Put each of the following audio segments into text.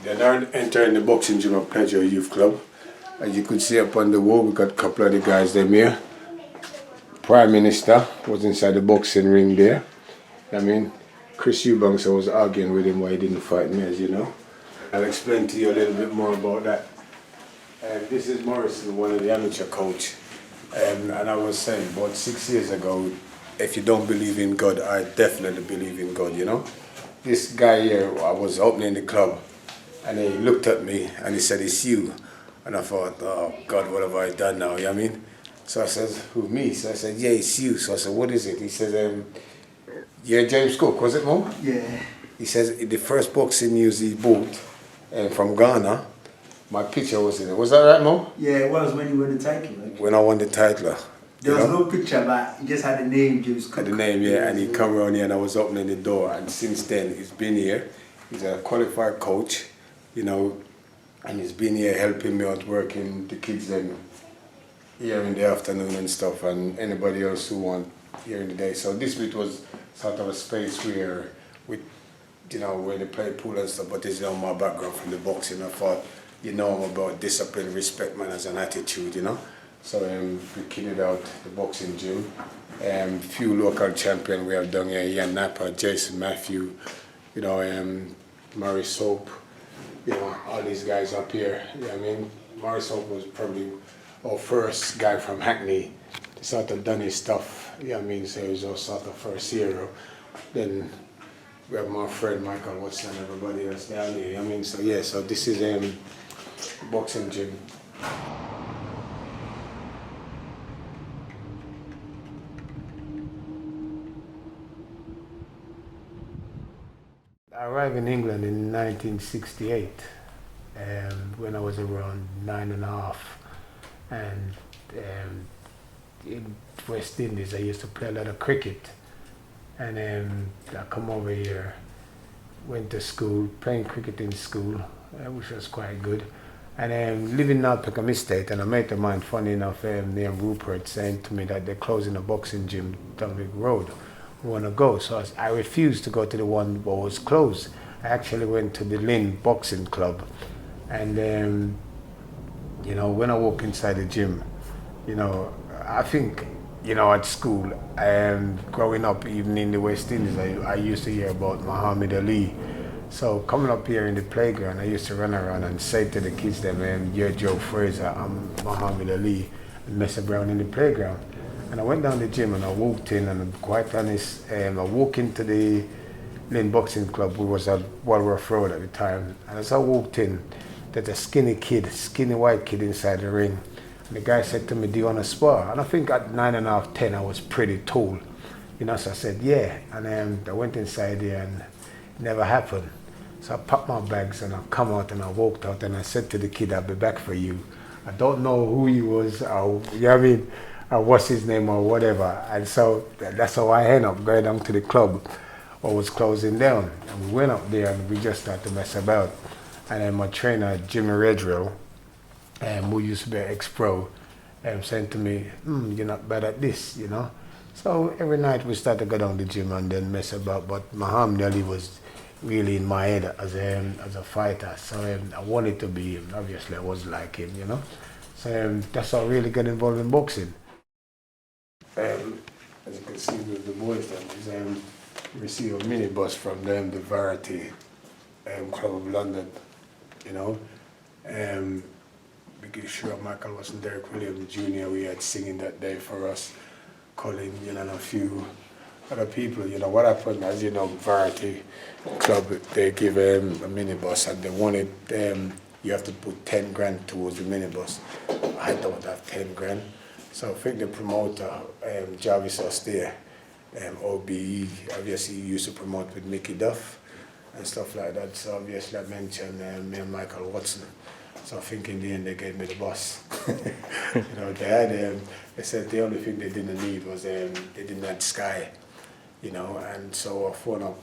Then I entered the boxing gym of Pleasure Youth Club. As you could see up on the wall, we got a couple of the guys them here. Prime Minister was inside the boxing ring there. I mean, Chris Eubanks, I was arguing with him why he didn't fight me, as you know. I'll explain to you a little bit more about that. This is Morrison, one of the amateur coach. And I was saying about 6 years ago, if you don't believe in God, I definitely believe in God, you know. This guy here, I was opening the club, and he looked at me and he said, "It's you." And I thought, oh God, what have I done now, you know what I mean? So I said, "Who, me?" So I said, "Yeah, it's you." So I said, "What is it?" He says, "Yeah, James Cook, was it, Mo?" Yeah. He says, "The first boxing news he bought from Ghana, my picture was in it." Was that right, Mo? Yeah, it was when you won the title. Right? When I won the title. There was no picture, but he just had the name, James Cook. Had the name, yeah, and he come around here and I was opening the door, and since then he's been here. He's a qualified coach, you know, and he's been here helping me out working the kids then here in the afternoon and stuff, and anybody else who want here in the day. So this bit was sort of a space where we, you know, where they play pool and stuff, but this is my background from the boxing. I thought, you know, I'm about discipline, respect, manners and attitude, you know. So we kitted out the boxing gym. Few local champions we have done here, Ian Napa, Jason Matthew, you know, Murray Soap, you know, all these guys up here. You know what I mean? Murray Soap was probably our first guy from Hackney to sort of done his stuff, you know what I mean? So he was our sort of first hero. Then we have my friend Michael Watson and everybody else down here, you know what I mean? So yeah, so this is the boxing gym. I arrived in England in 1968 when I was around 9.5, and in West Indies I used to play a lot of cricket, and I come over here, went to school, playing cricket in school, which was quite good, and living in Peckham Estate, and a mate of mine, funny enough, named Rupert, saying to me that they're closing a boxing gym down the road. Want to go, so I refused to go to the one that was closed. I actually went to the Lynn Boxing Club, and you know, when I walk inside the gym, you know, I think, you know, at school, growing up, even in the West Indies, I used to hear about Muhammad Ali. So coming up here in the playground, I used to run around and say to the kids, "Them, you're Joe Fraser, I'm Muhammad Ali," and mess around in the playground. And I went down the gym and I walked in, and I'm quite honest, I walked into the Lynn Boxing Club, which was at Walworth Road at the time. And as I walked in, there's a skinny white kid inside the ring. And the guy said to me, "Do you want to spar?" And I think at 9.5, 10, I was pretty tall. You know, so I said, yeah. And I went inside there and it never happened. So I packed my bags and I come out and I walked out and I said to the kid, "I'll be back for you." I don't know who he was, or, you know what I mean? What's his name or whatever, and so that's how I ended up going down to the club, or was closing down, and we went up there and we just started to mess about. And then my trainer Jimmy Redrill, who used to be an ex-pro, saying to me, "You're not bad at this, you know." So every night we started to go down the gym and then mess about. But Muhammad Ali was really in my head as a fighter, so I wanted to be him. Obviously I was like him, you know. So that's how I really got involved in boxing. As you can see with the boys, then receive a minibus from them, the Rivalry Club of London, you know. Making sure Michael wasn't Derek Williams Jr. We had singing that day for us, Colin, you know, and a few other people. You know what happened, as you know, Rivalry Club, they give a minibus, and they wanted you have to put 10 grand towards the minibus. I don't have 10 grand. So I think the promoter, Jarvis Austere, OBE, obviously he used to promote with Mickey Duff and stuff like that. So obviously I mentioned me and Michael Watson. So I think in the end they gave me the bus. You know, they had, they said the only thing they didn't need was they didn't have Sky, you know, and so I phoned up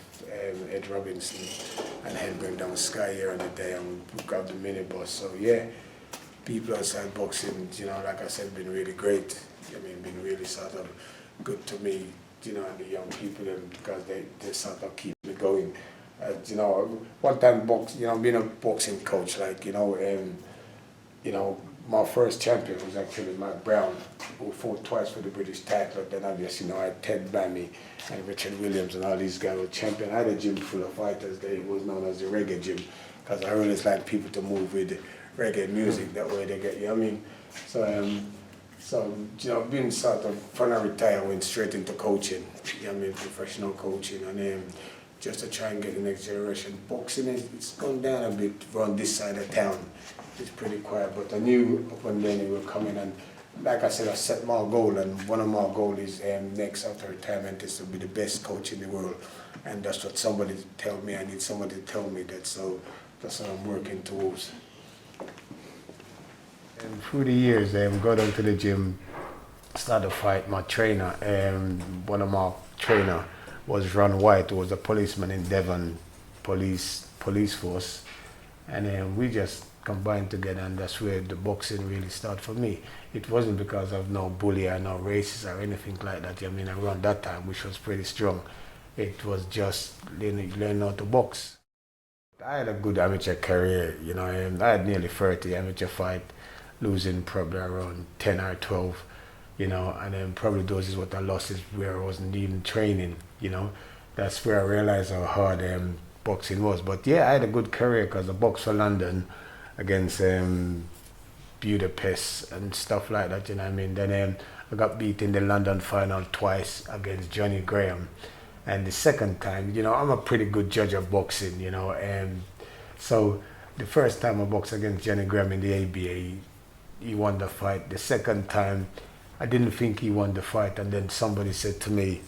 Ed Robinson and had bring down Sky here on the day and grabbed the minibus. So yeah. People outside boxing, you know, like I said, been really great. I mean, been really sort of good to me, you know, and the young people, because they sort of keep me going You know, one time being a boxing coach, like, my first champion was actually Mike Brown, who fought twice for the British title. Then obviously, I had Ted Bammy and Richard Williams and all these guys were champion. I had a gym full of fighters there. It was known as the reggae gym, because I always like people to move with reggae music. That way they get, you know what I mean? So, being sort of, when I retired, I went straight into coaching, you know what I mean, professional coaching, and just to try and get the next generation. Boxing, it's gone down a bit around this side of town. It's pretty quiet, but I knew up and then it would come in, and like I said, I set my goal, and one of my goals is next after retirement is to be the best coach in the world, and that's what somebody told me. I need somebody to tell me that, so that's what I'm working towards. And through the years, go down to the gym, start to fight. My trainer, one of my trainer was Ron White, who was a policeman in Devon police force, and we just combined together, and that's where the boxing really started for me. It wasn't because of no bully or no racist or anything like that. I mean, around that time, which was pretty strong, it was just learning how to box. I had a good amateur career, I had nearly 30 amateur fights, losing probably around 10 or 12, and then probably those is what I lost, is where I wasn't even training, That's where I realized how hard boxing was. But yeah, I had a good career because I boxed for London against Budapest and stuff like that, I mean. Then I got beat in the London final twice against Johnny Graham. And the second time, I'm a pretty good judge of boxing, and so the first time I boxed against Johnny Graham in the ABA, he won the fight. The second time, I didn't think he won the fight, and then somebody said to me,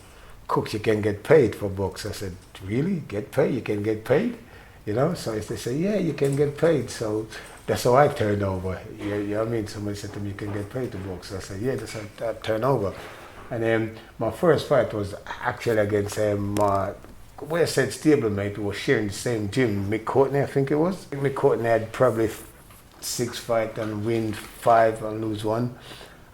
"Cook, you can get paid for box." I said, "Really? Get paid? You can get paid?" So they say, "Yeah, you can get paid." So that's how I turned over. You know what I mean? Somebody said to me, "You can get paid to box." So I said, "Yeah, that's how I turned over." And then my first fight was actually against my said stablemate, who was sharing the same gym, Mick Courtney, I think it was. Mick Courtney had probably 6 fights and win 5 and lose 1.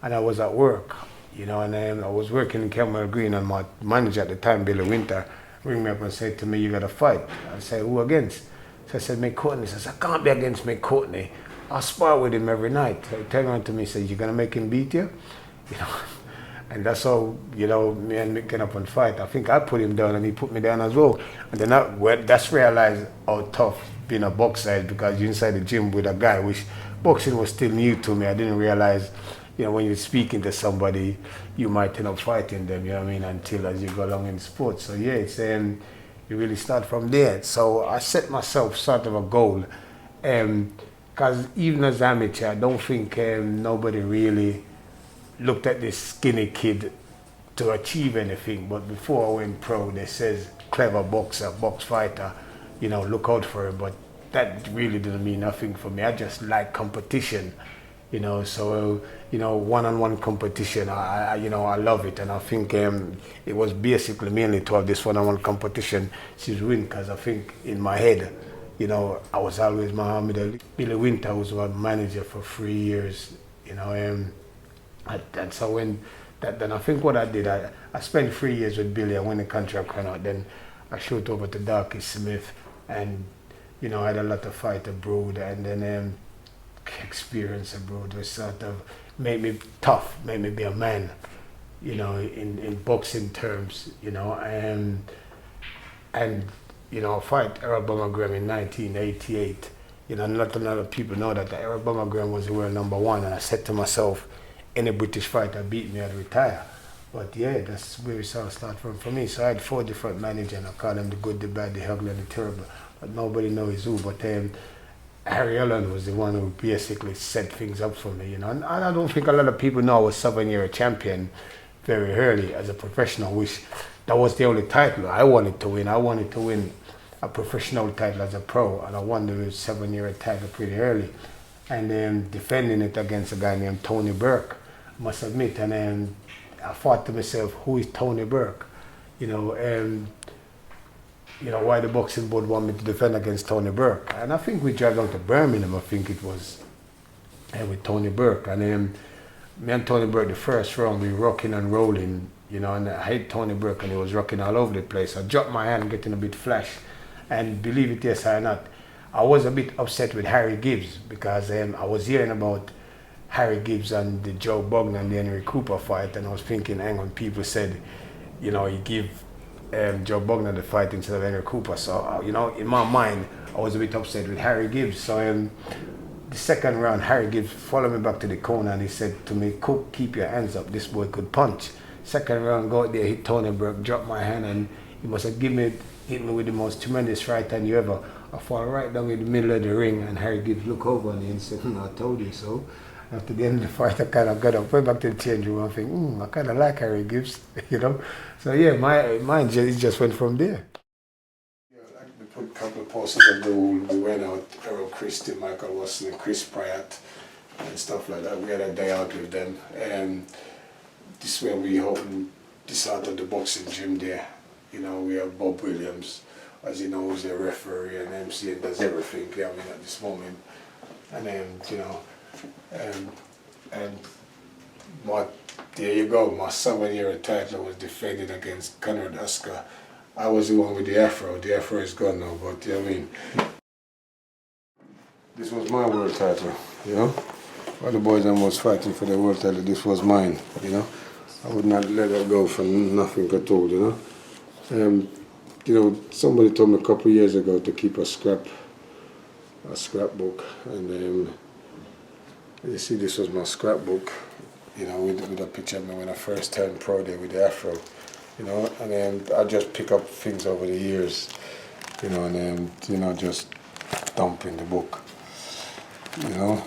And I was at work, and I was working in Campbell Green, and my manager at the time, Billy Winter, rang me up and said to me, "You got to fight." I said, "Who against?" So I said, "Mick Courtney." He says, "I can't be against Mick Courtney. I spar with him every night." So he turned around to me and said, "You're going to make him beat you?" And that's how, me and Mick get up and fight. I think I put him down and he put me down as well. And then that's where I realized how tough being a boxer is, because you're inside the gym with a guy, which boxing was still new to me. I didn't realize, when you're speaking to somebody, you might end up fighting them, until as you go along in sports. So yeah, it's you really start from there. So I set myself sort of a goal, because even as amateur, I don't think nobody really looked at this skinny kid to achieve anything. But before I went pro, they says clever boxer, box fighter, look out for him. But that really didn't mean nothing for me. I just like competition, so one-on-one competition, I love it. And I think it was basically mainly to have this one-on-one competition to win, because I think in my head, I was always Muhammad Ali. Billy Winter was my manager for 3 years, and so then I think what I did, I spent 3 years with Billy. I won the contract run out. Then I shoot over to Darky Smith, and I had a lot of fight abroad, and then experience abroad was sort of made me tough, made me be a man, in boxing terms, and I fight Errol Graham in 1988. Not a lot of people know that Errol Graham was the world #1, and I said to myself, any British fighter beat me, I'd retire. But yeah, that's where it started from for me. So I had 4 different managers, and I called them the good, the bad, the ugly, and the terrible. But nobody knows who. But Harry Allen was the one who basically set things up for me, And I don't think a lot of people know I was 7-year champion very early as a professional, which that was the only title I wanted to win. I wanted to win a professional title as a pro, and I won the 7-year title pretty early. And then defending it against a guy named Tony Burke, must admit. And then I thought to myself, who is Tony Burke? Why the boxing board want me to defend against Tony Burke? And I think we drive down to Birmingham, I think it was, with Tony Burke. And then me and Tony Burke, the first round, we rocking and rolling, and I hit Tony Burke, and he was rocking all over the place. I dropped my hand, getting a bit flash, And believe it, yes or not, I was a bit upset with Harry Gibbs because I was hearing about Harry Gibbs and the Joe Bogdan and the Henry Cooper fight, and I was thinking, hang on, people said, you know, you give Joe Bogdan the fight instead of Henry Cooper. So, you know, in my mind, I was a bit upset with Harry Gibbs. So, the second round, Harry Gibbs followed me back to the corner and he said to me, Cook, keep your hands up, this boy could punch. Second round, go out there, hit Tony Burke, drop my hand, and he must have hit me with the most tremendous right hand you ever. I fall right down in the middle of the ring, and Harry Gibbs looked over at me and said, I told you so. After the end of the fight, I kind of got up, went back to the change room and think, I kind of like Harry Gibbs, you know. So yeah, mine just went from there. Yeah, like we put a couple of posters ago, we went out, Errol Christie, Michael Watson, and Chris Pratt, and stuff like that. We had a day out with them, and this way we opened this out of the boxing gym there. You know, we have Bob Williams, as you know, who's the referee and MC and does everything. I mean, at this moment, and then you know, and there you go. My 7-year title was defended against Conrad Oscar. I was the one with the afro. The afro is gone now, but I mean, this was my world title. You know, all the boys I was fighting for the world title. This was mine. You know, I would not let it go for nothing at all. You know. You know, somebody told me a couple of years ago to keep a scrapbook, and you see, this was my scrapbook, you know, with a picture of me when I first turned pro there with the afro, you know, and then I just pick up things over the years, you know, and then, you know, just dump in the book, you know.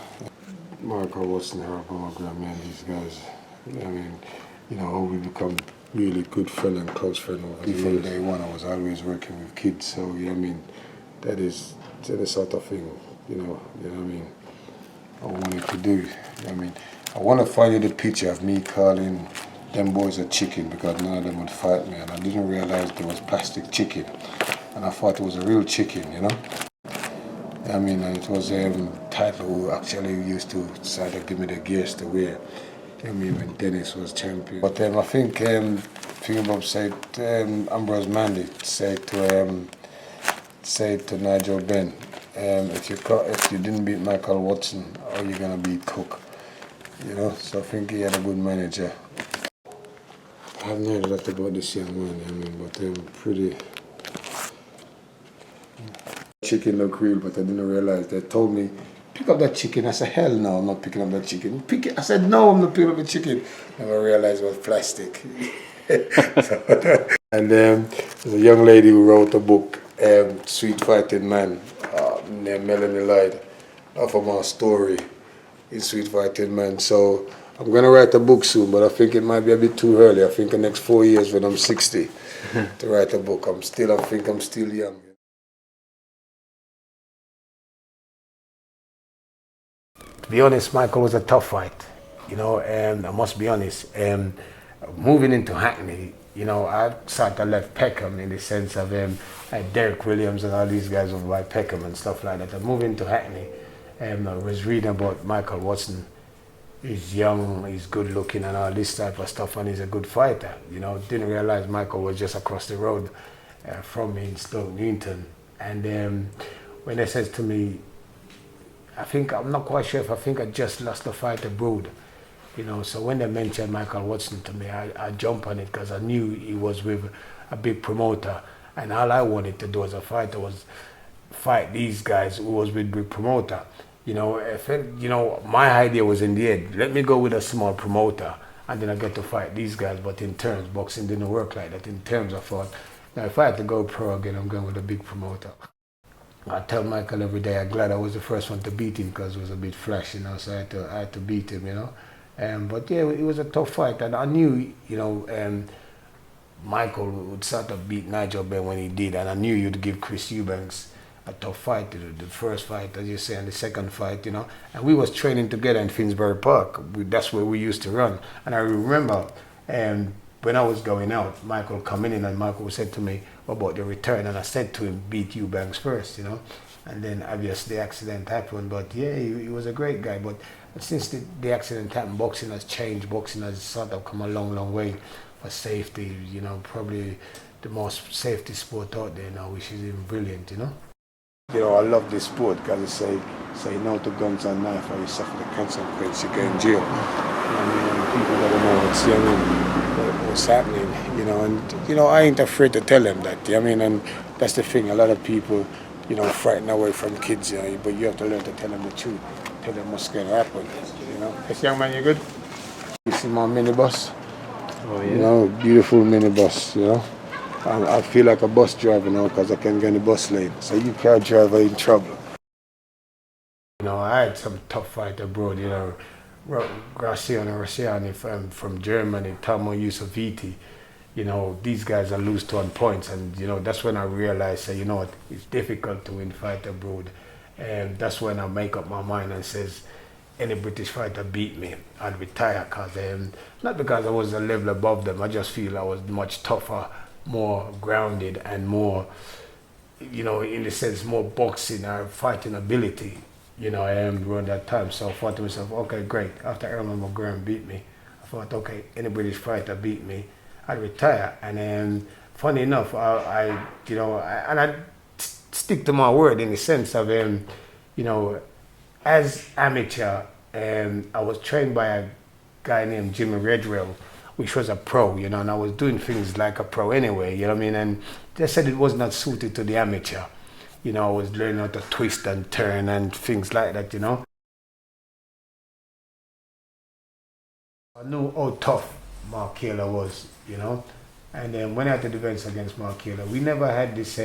Michael Watson, Harold Graham, and these guys, I mean, you know, we become really good friend and close friend over the years. From day one, I was always working with kids, so, you know what I mean, that is the sort of thing, you know what I mean, I wanted to do. You know what I mean, I want to find you the picture of me calling them boys a chicken because none of them would fight me, and I didn't realize there was plastic chicken, and I thought it was a real chicken, you know. I mean, it was title who actually used to decide to give me the gears to wear. I mean, when Dennis was champion. But I think Bob said, Ambrose Mandy said to Nigel Benn, if you didn't beat Michael Watson, how are you gonna beat Cook? You know, so I think he had a good manager. I haven't heard a lot about this young man, I mean, but pretty. Chicken looked real, but I didn't realize. They told me, pick up that chicken. I said, hell no, I'm not picking up that chicken. Pick it. I said, no, I'm not picking up the chicken. Never realized it was plastic. And there's a young lady who wrote a book, Sweet Fighting Man, named Melanie Lloyd, of my story in Sweet Fighting Man. So I'm going to write a book soon, but I think it might be a bit too early. I think the next 4 years when I'm 60 to write a book. I think I'm still young. To be honest, Michael was a tough fight, you know, and I must be honest, moving into Hackney, you know, I sort of left Peckham in the sense of Derek Williams and all these guys over by Peckham and stuff like that. I moved into Hackney, I was reading about Michael Watson. He's young, he's good looking and all this type of stuff, and he's a good fighter, you know. Didn't realize Michael was just across the road from me in Stoke Newington. And when they said to me, I'm not quite sure if I just lost the fight abroad, you know. So when they mentioned Michael Watson to me, I jumped on it because I knew he was with a big promoter, and all I wanted to do as a fighter was fight these guys who was with big promoter. You know, my idea was in the head, let me go with a small promoter and then I get to fight these guys. But in terms, boxing didn't work like that. In terms, I thought, now if I had to go pro again, I'm going with a big promoter. I tell Michael every day, I'm glad I was the first one to beat him because it was a bit flash, you know, so I had to beat him, you know. But yeah, it was a tough fight, and I knew, you know, Michael would sort of beat Nigel Benn when he did, and I knew you'd give Chris Eubanks a tough fight, the first fight, as you say, and the second fight, you know. And we was training together in Finsbury Park. That's where we used to run. And I remember when I was going out, Michael coming in, and Michael said to me about the return, and I said to him, beat Eubanks first, you know. And then obviously the accident happened, but yeah, he was a great guy. But since the accident happened, boxing has changed. Boxing has sort of come a long, long way for safety, you know. Probably the most safety sport out there now, which is even brilliant, you know. You know, I love this sport because it say no to guns and knife, or you suffer the consequence, you go in jail. I mean, people gotta know what's happening, you know, and you know, I ain't afraid to tell them that. I mean, and that's the thing. A lot of people, you know, frighten away from kids, you know, but you have to learn to tell them the truth, tell them what's gonna happen, you know. Yes, young man, you good? You see my minibus? Oh, yeah. You know, beautiful minibus, you know. And I feel like a bus driver now because I can get in the bus lane. So you car driver in trouble. You know, I had some tough fight abroad, you know. Graciano Rossiani from Germany, Tamo Yusufiti, you know, these guys are lose to on points, and you know, that's when I realized that, you know what, it's difficult to win fight abroad. And that's when I make up my mind and says, any British fighter beat me, I'd retire, cause not because I was a level above them, I just feel I was much tougher, more grounded, and more, you know, in the sense, more boxing or fighting ability. You know, I am around that time. So I thought to myself, okay, great. After Errol McGregor beat me, I thought, okay, any British fighter beat me, I'd retire. And then, funny enough, I stick to my word in the sense of, you know, as amateur, I was trained by a guy named Jimmy Redwell, which was a pro, you know, and I was doing things like a pro anyway, you know what I mean? And they said it was not suited to the amateur. You know, I was learning how to twist and turn and things like that, you know. I knew how tough Mark Taylor was, you know. And then when I had the defense against Mark Taylor, we never had this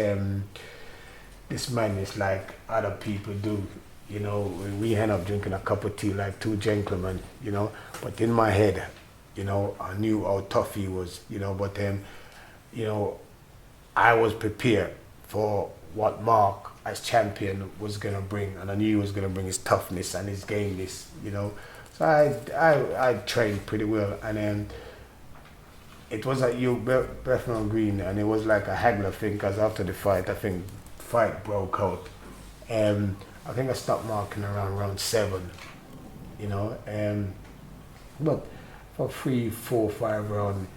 this madness like other people do. You know, we end up drinking a cup of tea like two gentlemen, you know. But in my head, you know, I knew how tough he was, you know. But you know, I was prepared for what Mark as champion was gonna bring, and I knew he was gonna bring his toughness and his gameness, you know. So I trained pretty well, and then it was at Bethnal Green, and it was like a haggler thing, because after the fight, I think fight broke out, and I think I stopped marking around round 7, you know, but for 3, 4, 5 rounds,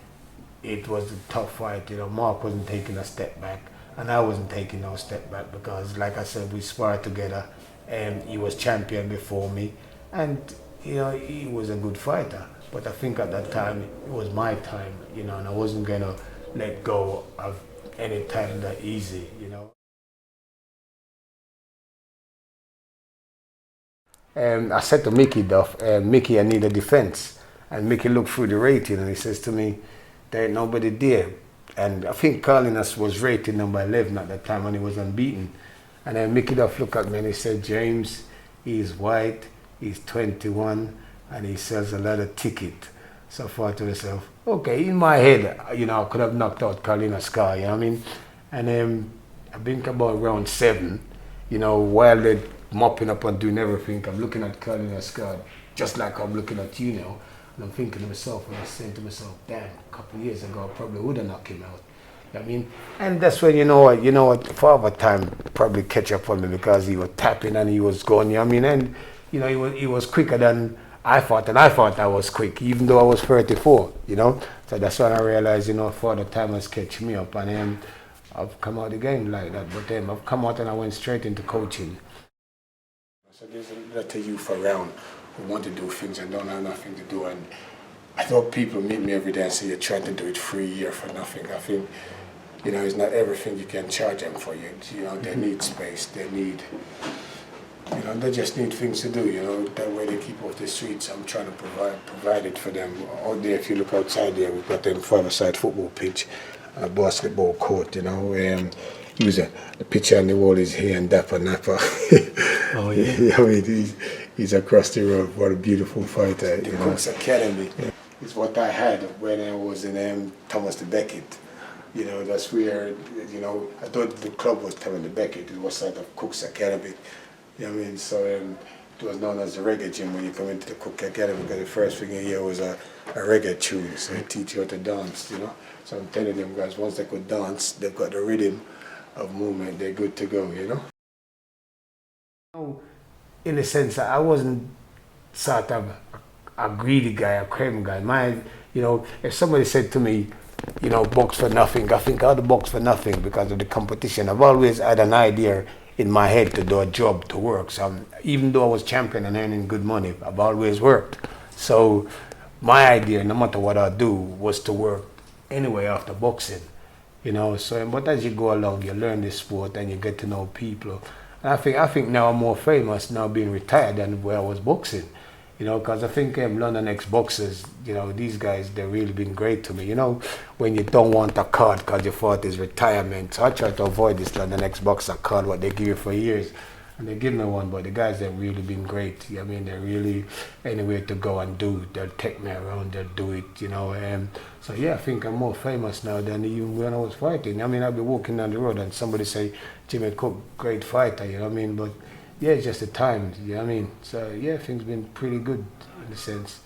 it was a tough fight, you know. Mark wasn't taking a step back, and I wasn't taking no step back, because, like I said, we sparred together, and he was champion before me, and you know, he was a good fighter. But I think at that time it was my time, you know, and I wasn't gonna let go of any time that easy, you know. I said to Mickey Duff, Mickey, I need a defense. And Mickey looked through the rating and he says to me, there ain't nobody there. And I think Carlinas was rated number 11 at that time, and he was unbeaten. And then Mickey Duff looked at me and he said, James, he's white, he's 21, and he sells a lot of ticket. So I thought to myself, okay, in my head, you know, I could have knocked out Carlinas Car, you know what I mean? And I think about round 7, you know, while they're mopping up and doing everything, I'm looking at Carlinas Car just like I'm looking at you now. And I'm thinking to myself, and I'm saying to myself, damn, a couple of years ago, I probably would have knocked him out. You know what I mean? And that's when, you know what, Father Time probably catch up on me, because he was tapping and he was going, you know what I mean? And, you know, he was quicker than I thought, and I thought I was quick, even though I was 34, you know? So that's when I realized, you know, Father Time has catch me up, and I've come out the game like that. But then I've come out and I went straight into coaching. So there's a lot of youth around who want to do things and don't have nothing to do. And I thought people meet me every day and say, you're trying to do it for a year for nothing. I think, you know, it's not everything you can charge them for. You know, they need space, they need, you know, they just need things to do, you know. That way they keep off the streets. I'm trying to provide it for them. Out there, if you look outside there, we've got them 5-a-side football pitch, a basketball court, you know. Use the picture on the wall is here and Dapper Napper. Oh, yeah. I mean, he's across the road. What a beautiful fighter. The Cook's Academy. Yeah. It's what I had when I was in Thomas de Beckett. You know, that's where, you know, I thought the club was Thomas de Beckett. It was sort of Cook's Academy. You know what I mean? So it was known as the reggae gym when you come into the Cook Academy, because the first thing you hear was a reggae tune. So they teach you how to dance, you know. So I'm telling them guys, once they could dance, they've got the rhythm of movement, they're good to go, you know? In a sense, I wasn't sort of a greedy guy, a craving guy. You know, if somebody said to me, you know, box for nothing. I think I had box for nothing because of the competition. I've always had an idea in my head to do a job, to work. So even though I was champion and earning good money, I've always worked. So my idea, no matter what I do, was to work anyway after boxing. You know, so but as you go along, you learn the sport and you get to know people. And I think now I'm more famous now being retired than where I was boxing. You know, because I think London ex-boxers, you know, these guys, they've really been great to me. You know, when you don't want a card because you thought it's retirement. So I try to avoid this London ex-boxer card, what they give you for years. And they give me one, but the guys, they've really been great. I mean, they're really anywhere to go and do. They'll take me around, they'll do it, you know. So yeah, I think I'm more famous now than even when I was fighting. I mean, I'll be walking down the road and somebody say, Jimmy Cook, great fighter, you know what I mean? But yeah, it's just the time, you know what I mean? So yeah, things been pretty good in a sense.